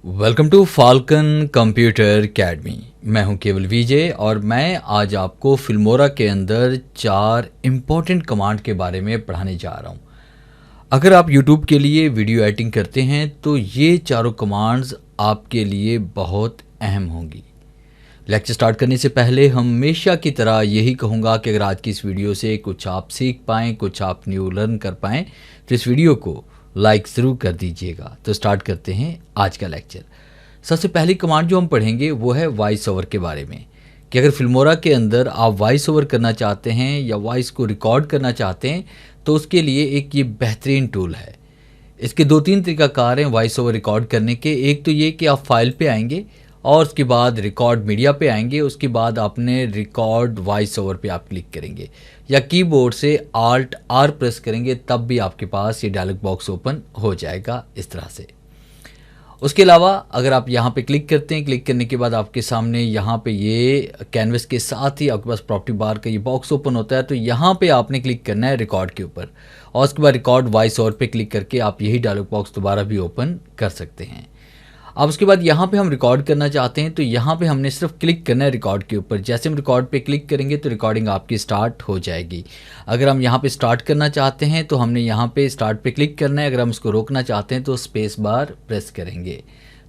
Welcome to Falcon computer academy. मैं हूं केवल विजय और मैं आज आपको फिल्मोरा के अंदर 4 इम्पोर्टेंट कमांड के बारे में पढ़ाने जा रहा हूं। अगर आप YouTube के लिए वीडियो एडिटिंग करते हैं तो ये चारों कमांड्स आपके लिए बहुत अहम होंगी। लेक्चर स्टार्ट करने से पहले हमेशा की तरह यही कहूँगा कि अगर आज की इस वीडियो से कुछ आप सीख पाएँ, कुछ आप न्यू लर्न कर पाएँ तो इस वीडियो को लाइक ज़रूर कर दीजिएगा। तो स्टार्ट करते हैं आज का लेक्चर। सबसे पहली कमांड जो हम पढ़ेंगे वो है वॉइस ओवर के बारे में, कि अगर फिल्मोरा के अंदर आप वॉइस ओवर करना चाहते हैं या वॉइस को रिकॉर्ड करना चाहते हैं तो उसके लिए एक ये बेहतरीन टूल है। इसके 2-3 तरीकाकार हैं वॉइस ओवर रिकॉर्ड करने के। एक तो ये कि आप फाइल पे आएंगे और उसके बाद रिकॉर्ड मीडिया पे आएंगे, उसके बाद आपने रिकॉर्ड वॉइस ओवर पे आप क्लिक करेंगे या कीबोर्ड से Alt R प्रेस करेंगे, तब भी आपके पास ये डायलॉग बॉक्स ओपन हो जाएगा इस तरह से। उसके अलावा अगर आप यहाँ पे क्लिक करते हैं, क्लिक करने के बाद आपके सामने यहाँ पे ये कैनवस के साथ ही आपके पास प्रॉपर्टी बार का ये बॉक्स ओपन होता है। तो यहाँ पे आपने क्लिक करना है रिकॉर्ड के ऊपर और उसके बाद रिकॉर्ड वॉइस ओवर पे क्लिक करके आप यही डायलॉग बॉक्स दोबारा भी ओपन कर सकते हैं। अब उसके बाद यहाँ पे हम रिकॉर्ड करना चाहते हैं तो यहाँ पे हमने सिर्फ क्लिक करना है रिकॉर्ड के ऊपर। जैसे हम रिकॉर्ड पे क्लिक करेंगे तो रिकॉर्डिंग आपकी स्टार्ट हो जाएगी। अगर हम यहाँ पे स्टार्ट करना चाहते हैं तो हमने यहाँ पे स्टार्ट पे क्लिक करना है। अगर हम इसको रोकना चाहते हैं तो स्पेस बार प्रेस करेंगे।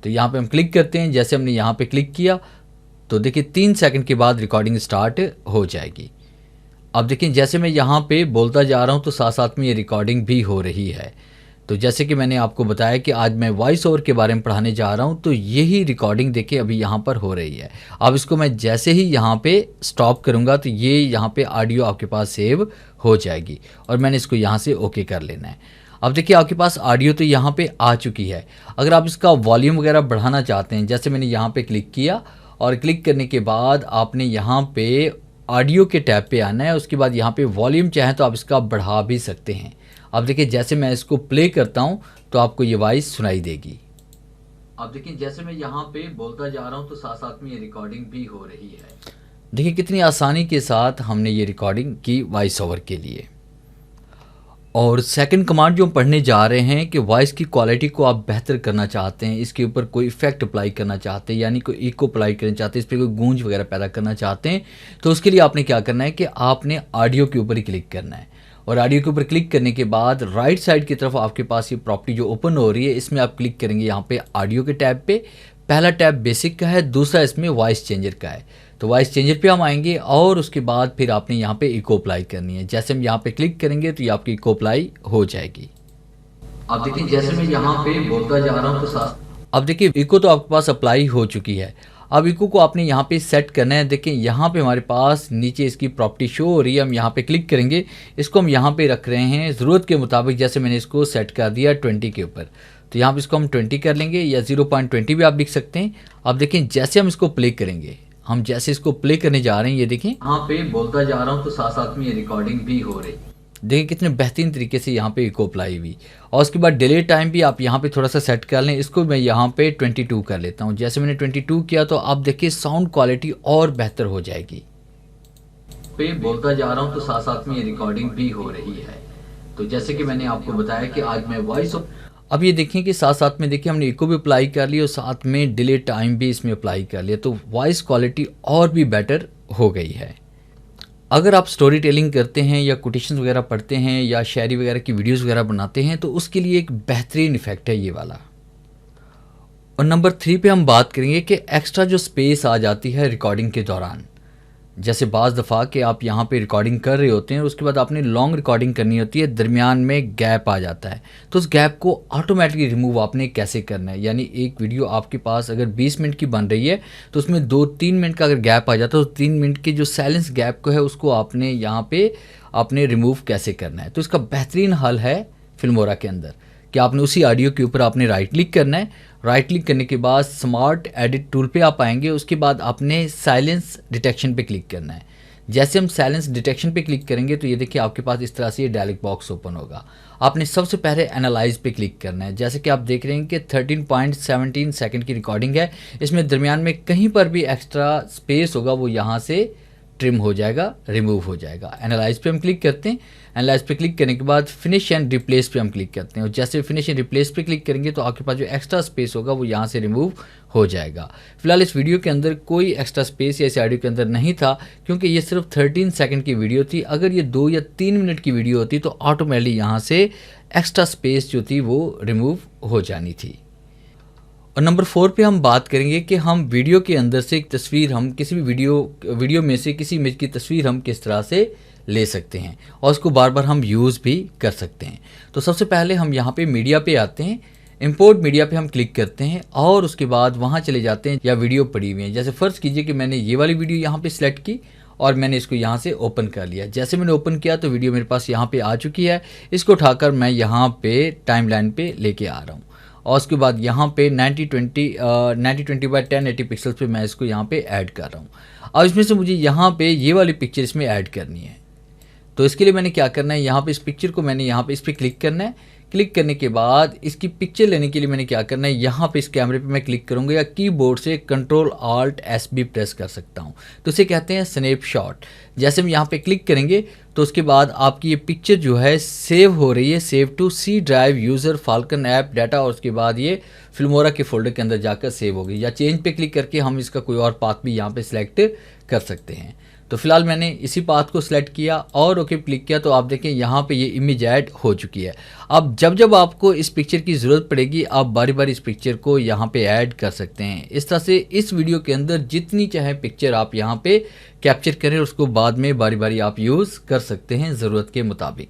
तो यहाँ पे हम क्लिक करते हैं। जैसे हमने यहाँ पे क्लिक किया तो देखिए 3 सेकंड के बाद रिकॉर्डिंग स्टार्ट हो जाएगी। अब देखिए जैसे मैं यहाँ पे बोलता जा रहा हूँ तो साथ साथ में ये रिकॉर्डिंग भी हो रही है। तो जैसे कि मैंने आपको बताया कि आज मैं वॉइस ओवर के बारे में पढ़ाने जा रहा हूँ, तो यही रिकॉर्डिंग देखिए अभी यहाँ पर हो रही है। अब इसको मैं जैसे ही यहाँ पे स्टॉप करूँगा तो ये यहाँ पे ऑडियो आपके पास सेव हो जाएगी और मैंने इसको यहाँ से ओके कर लेना है। अब देखिए आपके पास ऑडियो तो यहाँ पे आ चुकी है। अगर आप इसका वॉल्यूम वगैरह बढ़ाना चाहते हैं, जैसे मैंने यहाँ पे क्लिक किया और क्लिक करने के बाद आपने यहाँ पे ऑडियो के टैब पे आना है। उसके बाद यहाँ पे वॉल्यूम चाहें तो आप इसका बढ़ा भी सकते हैं। अब देखिए जैसे मैं इसको प्ले करता हूँ तो आपको ये वॉइस सुनाई देगी। अब देखिए जैसे मैं यहाँ पे बोलता जा रहा हूँ तो साथ साथ में ये रिकॉर्डिंग भी हो रही है। देखिए कितनी आसानी के साथ हमने ये रिकॉर्डिंग की वॉइस ओवर के लिए। और सेकंड कमांड जो हम पढ़ने जा रहे हैं कि वॉइस की क्वालिटी को आप बेहतर करना चाहते हैं, इसके ऊपर कोई इफेक्ट अप्लाई करना चाहते हैं, यानी कोई इको अप्लाई करना चाहते हैं, इस पर कोई गूंज वगैरह पैदा करना चाहते हैं, तो उसके लिए आपने क्या करना है कि आपने ऑडियो के ऊपर ही क्लिक करना है। और ऑडियो के ऊपर क्लिक करने के बाद राइट साइड की तरफ आपके पास ये प्रॉपर्टी जो ओपन हो रही है, इसमें आप क्लिक करेंगे यहाँ पे ऑडियो के टैब पे। पहला टैब बेसिक का है, दूसरा इसमें वॉइस चेंजर का है। तो वॉइस चेंजर पे हम आएंगे और उसके बाद फिर आपने यहाँ पे इको अप्लाई करनी है। जैसे हम यहाँ पे क्लिक करेंगे तो ये आपकी इको अप्लाई हो जाएगी। अब देखिए जैसे मैं यहाँ पे बोलता जा रहा हूँ तो साथ अब देखिए इको तो आपके पास अप्लाई हो चुकी है। अब इको को आपने यहाँ पे सेट करना है। देखिए यहाँ पे हमारे पास नीचे इसकी प्रॉपर्टी शो हो रही है, हम यहाँ पे क्लिक करेंगे। इसको हम यहाँ पे रख रहे हैं ज़रूरत के मुताबिक। जैसे मैंने इसको सेट कर दिया 20 के ऊपर, तो यहाँ पे इसको हम 20 कर लेंगे या 0.20 भी आप लिख सकते हैं। अब देखें जैसे हम इसको प्ले करेंगे, हम जैसे इसको प्ले करने जा रहे हैं, ये देखें यहाँ पे बोलता जा रहा हूँ तो साथ साथ में ये रिकॉर्डिंग भी हो रही है। देखिए कितने बेहतरीन तरीके से यहाँ पे इको अप्लाई हुई। और उसके बाद डिले टाइम भी आप यहाँ पे थोड़ा सा सेट कर लें। इसको मैं यहाँ पे 22 कर लेता हूँ। जैसे मैंने 22 किया तो आप देखिए साउंड क्वालिटी और बेहतर हो जाएगी। पे बोलता जा रहा हूँ तो साथ साथ में ये रिकॉर्डिंग भी हो रही है। तो जैसे कि मैंने आपको बताया कि आज मैं वॉइस अब ये देखें कि साथ साथ में देखिए हमने इको भी अप्लाई कर लिया और साथ में डिले टाइम भी इसमें अप्लाई कर लिया, तो वॉइस क्वालिटी और भी बेटर हो गई है। अगर आप स्टोरी टेलिंग करते हैं या कोटेशंस वगैरह पढ़ते हैं या शायरी वगैरह की वीडियोस वगैरह बनाते हैं तो उसके लिए एक बेहतरीन इफेक्ट है ये वाला। और नंबर 3 पे हम बात करेंगे कि एक्स्ट्रा जो स्पेस आ जाती है रिकॉर्डिंग के दौरान। जैसे बाज़ दफ़ा कि आप यहाँ पे रिकॉर्डिंग कर रहे होते हैं, उसके बाद आपने लॉन्ग रिकॉर्डिंग करनी होती है, दरमियान में गैप आ जाता है, तो उस गैप को ऑटोमेटिकली रिमूव आपने कैसे करना है। यानी एक वीडियो आपके पास अगर 20 मिनट की बन रही है तो उसमें 2-3 मिनट का अगर गैप आ जाता है तो 3 मिनट के जो साइलेंस गैप को है उसको आपने यहाँ पे आपने रिमूव कैसे करना है। तो इसका बेहतरीन हल है फिल्मोरा के अंदर कि आपने उसी ऑडियो के ऊपर आपने राइट क्लिक करना है। राइट क्लिक करने के बाद स्मार्ट एडिट टूल पे आप आएंगे। उसके बाद आपने साइलेंस डिटेक्शन पे क्लिक करना है। जैसे हम साइलेंस डिटेक्शन पे क्लिक करेंगे तो ये देखिए आपके पास इस तरह से ये डायलॉग बॉक्स ओपन होगा। आपने सबसे पहले एनालाइज पे क्लिक करना है। जैसे कि आप देख रहे हैं कि 13.17 सेकंड की रिकॉर्डिंग है। इसमें दरमियान में कहीं पर भी एक्स्ट्रा स्पेस होगा वो यहाँ से ट्रिम हो जाएगा, रिमूव हो जाएगा। एनालाइज पे हम क्लिक करते हैं। एनालाइज पे क्लिक करने के बाद फिनिश एंड रिप्लेस पे हम क्लिक करते हैं और जैसे फिनिश एंड रिप्लेस पे क्लिक करेंगे तो आपके पास जो एक्स्ट्रा स्पेस होगा वो यहाँ से रिमूव हो जाएगा। फिलहाल इस वीडियो के अंदर कोई एक्स्ट्रा स्पेस या इस ऑडियो के अंदर नहीं था क्योंकि ये सिर्फ 13 सेकंड की वीडियो थी। अगर ये 2 या 3 मिनट की वीडियो होती तो ऑटोमेटिकली यहाँ से एक्स्ट्रा स्पेस जो थी वो रिमूव हो जानी थी। और नंबर 4 पे हम बात करेंगे कि हम वीडियो के अंदर से एक तस्वीर, हम किसी भी वीडियो में से किसी इमेज की तस्वीर हम किस तरह से ले सकते हैं और उसको बार बार हम यूज़ भी कर सकते हैं। तो सबसे पहले हम यहाँ पे मीडिया पे आते हैं, इंपोर्ट मीडिया पे हम क्लिक करते हैं और उसके बाद वहाँ चले जाते हैं या वीडियो पड़ी हुई है। जैसे फ़र्ज़ कीजिए कि मैंने ये वाली वीडियो यहाँ पे सिलेक्ट की और मैंने इसको यहाँ से ओपन कर लिया। जैसे मैंने ओपन किया तो वीडियो मेरे पास यहाँ पे आ चुकी है। इसको उठाकर मैं यहाँ पे टाइमलाइन पे लेके आ रहा हूँ और उसके बाद यहाँ पे 9020 बाय 1080 पिक्सल्स पे मैं इसको यहाँ पे ऐड कर रहा हूँ। और इसमें से मुझे यहाँ पे ये वाली पिक्चर इसमें ऐड करनी है। तो इसके लिए मैंने क्या करना है, यहाँ पे इस पिक्चर को मैंने यहाँ पे इस पर क्लिक करना है। क्लिक करने के बाद इसकी पिक्चर लेने के लिए मैंने क्या करना है, यहाँ पे इस कैमरे पे मैं क्लिक करूँगा या कीबोर्ड से Ctrl+Alt+S भी प्रेस कर सकता हूँ। तो इसे कहते हैं स्नैपशॉट। जैसे हम यहाँ पे क्लिक करेंगे तो उसके बाद आपकी ये पिक्चर जो है सेव हो रही है, save to C drive user Falcon app data, और उसके बाद ये फिल्मोरा के फोल्डर के अंदर जाकर सेव होगी। या चेंज पे क्लिक करके हम इसका कोई और पाथ भी यहाँ पे सिलेक्ट कर सकते हैं। तो फिलहाल मैंने इसी पाथ को सिलेक्ट किया और ओके क्लिक किया तो आप देखें यहाँ पे ये इमेज ऐड हो चुकी है। अब जब आपको इस पिक्चर की ज़रूरत पड़ेगी आप बारी बारी इस पिक्चर को यहाँ पे ऐड कर सकते हैं। इस तरह से इस वीडियो के अंदर जितनी चाहे पिक्चर आप यहाँ पे कैप्चर करें, उसको बाद में बारी बारी आप यूज़ कर सकते हैं ज़रूरत के मुताबिक।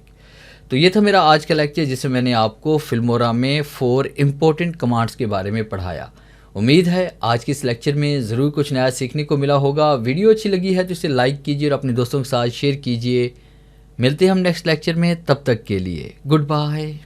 तो ये था मेरा आज का लेक्चर जिससे मैंने आपको फिल्मोरा में 4 इम्पोर्टेंट कमांड्स के बारे में पढ़ाया। उम्मीद है आज के इस लेक्चर में ज़रूर कुछ नया सीखने को मिला होगा। वीडियो अच्छी लगी है तो इसे लाइक कीजिए और अपने दोस्तों के साथ शेयर कीजिए। मिलते हैं हम नेक्स्ट लेक्चर में, तब तक के लिए गुड बाय।